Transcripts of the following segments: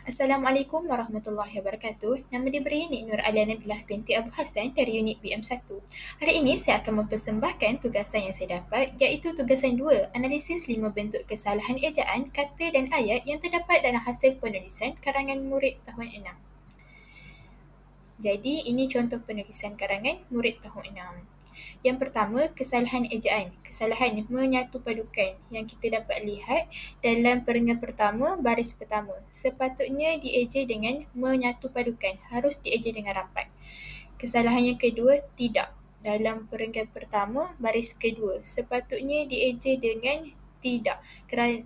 Assalamualaikum warahmatullahi wabarakatuh. Nama diberi Nik Nur Alia Nabilah binti Abu Hassan dari unit BM1. Hari ini saya akan mempersembahkan tugasan yang saya dapat, iaitu tugasan 2, analisis 5 bentuk kesalahan ejaan, kata dan ayat yang terdapat dalam hasil penulisan karangan murid tahun 6. Jadi, ini contoh penulisan karangan murid tahun 6. Yang pertama, kesalahan ejaan. Kesalahan menyatupadukan yang kita dapat lihat dalam perenggan pertama, baris pertama. Sepatutnya dieja dengan menyatupadukan, harus dieja dengan rapat. Kesalahan yang kedua, tidak. Dalam perenggan pertama, baris kedua. Sepatutnya dieja dengan tidak kerana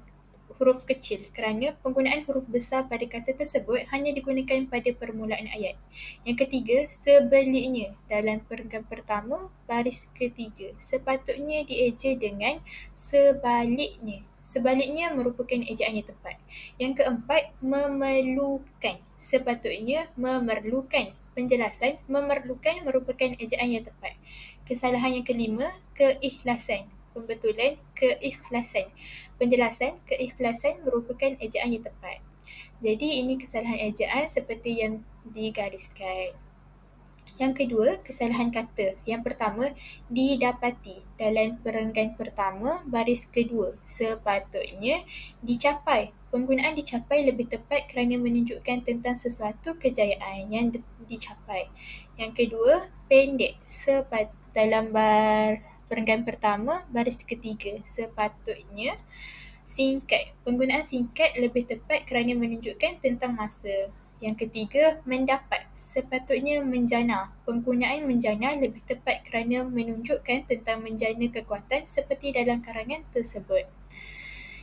huruf kecil kerana penggunaan huruf besar pada kata tersebut hanya digunakan pada permulaan ayat. Yang ketiga, sebaliknya. Dalam perenggan pertama, baris ketiga. Sepatutnya dieja dengan sebaliknya. Sebaliknya merupakan ejaan yang tepat. Yang keempat, memerlukan. Sepatutnya memerlukan. Penjelasan, memerlukan merupakan ejaan yang tepat. Kesalahan yang kelima, keikhlasan. Pembetulan, keikhlasan. Penjelasan, keikhlasan merupakan ejaan yang tepat. Jadi ini kesalahan ejaan seperti yang digariskan. Yang kedua, kesalahan kata. Yang pertama, didapati. Dalam perenggan pertama, baris kedua. Sepatutnya dicapai. Penggunaan dicapai lebih tepat kerana menunjukkan tentang sesuatu kejayaan yang dicapai. Yang kedua, pendek. Dalam perenggan pertama, baris ketiga. Sepatutnya singkat. Penggunaan singkat lebih tepat kerana menunjukkan tentang masa. Yang ketiga, mendapat. Sepatutnya menjana. Penggunaan menjana lebih tepat kerana menunjukkan tentang menjana kekuatan seperti dalam karangan tersebut.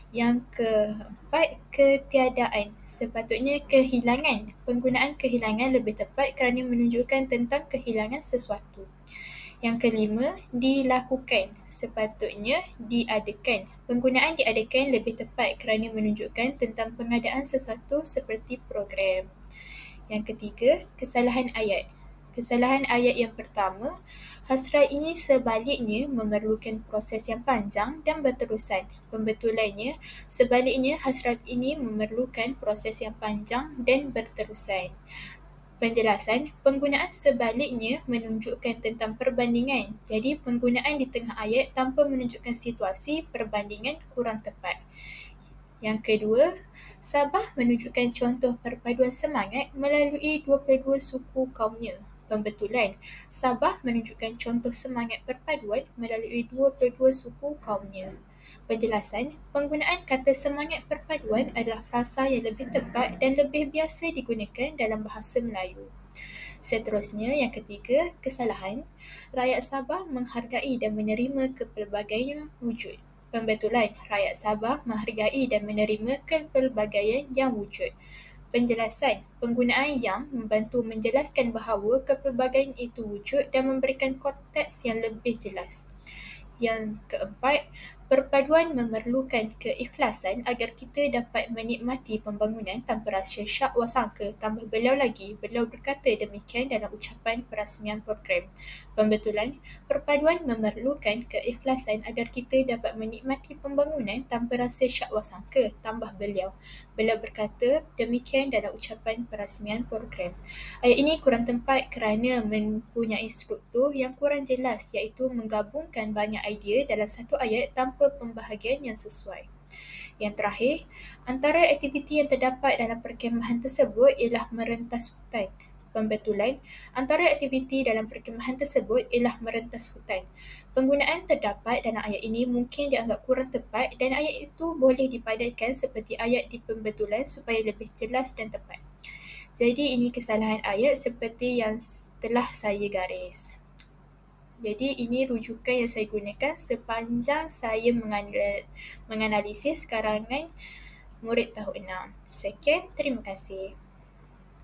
Yang keempat, ketiadaan. Sepatutnya kehilangan. Penggunaan kehilangan lebih tepat kerana menunjukkan tentang kehilangan sesuatu. Yang kelima, dilakukan. Sepatutnya diadakan. Penggunaan diadakan lebih tepat kerana menunjukkan tentang pengadaan sesuatu seperti program. Yang ketiga, kesalahan ayat. Kesalahan ayat yang pertama, hasrat ini sebaliknya memerlukan proses yang panjang dan berterusan. Pembetulannya, sebaliknya hasrat ini memerlukan proses yang panjang dan berterusan. Penjelasan, penggunaan sebaliknya menunjukkan tentang perbandingan. Jadi, penggunaan di tengah ayat tanpa menunjukkan situasi perbandingan kurang tepat. Yang kedua, Sabah menunjukkan contoh perpaduan semangat melalui 22 suku kaumnya. Pembetulan, Sabah menunjukkan contoh semangat perpaduan melalui 22 suku kaumnya. Penjelasan, penggunaan kata semangat perpaduan adalah frasa yang lebih tepat dan lebih biasa digunakan dalam bahasa Melayu. Seterusnya, yang ketiga, kesalahan. Rakyat Sabah menghargai dan menerima kepelbagaian wujud. Pembetulan, rakyat Sabah menghargai dan menerima kepelbagaian yang wujud. Penjelasan, penggunaan yang membantu menjelaskan bahawa kepelbagaian itu wujud dan memberikan konteks yang lebih jelas. Yang keempat, perpaduan memerlukan keikhlasan agar kita dapat menikmati pembangunan tanpa rasa syak wasangka. Tambah beliau lagi, beliau berkata demikian dalam ucapan perasmian program. Pembetulan, perpaduan memerlukan keikhlasan agar kita dapat menikmati pembangunan tanpa rasa syak wasangka. Tambah beliau. Beliau berkata demikian dalam ucapan perasmian program. Ayat ini kurang tepat kerana mempunyai struktur yang kurang jelas, iaitu menggabungkan banyak idea dalam satu ayat tanpa pembahagian yang sesuai. Yang terakhir, antara aktiviti yang terdapat dalam perkemahan tersebut ialah merentas hutan. Pembetulan, antara aktiviti dalam perkemahan tersebut ialah merentas hutan. Penggunaan terdapat dalam ayat ini mungkin dianggap kurang tepat dan ayat itu boleh dipadatkan seperti ayat di pembetulan supaya lebih jelas dan tepat. Jadi ini kesalahan ayat seperti yang telah saya garis. Jadi ini rujukan yang saya gunakan sepanjang saya menganalisis karangan murid tahun 6. Sekian, terima kasih.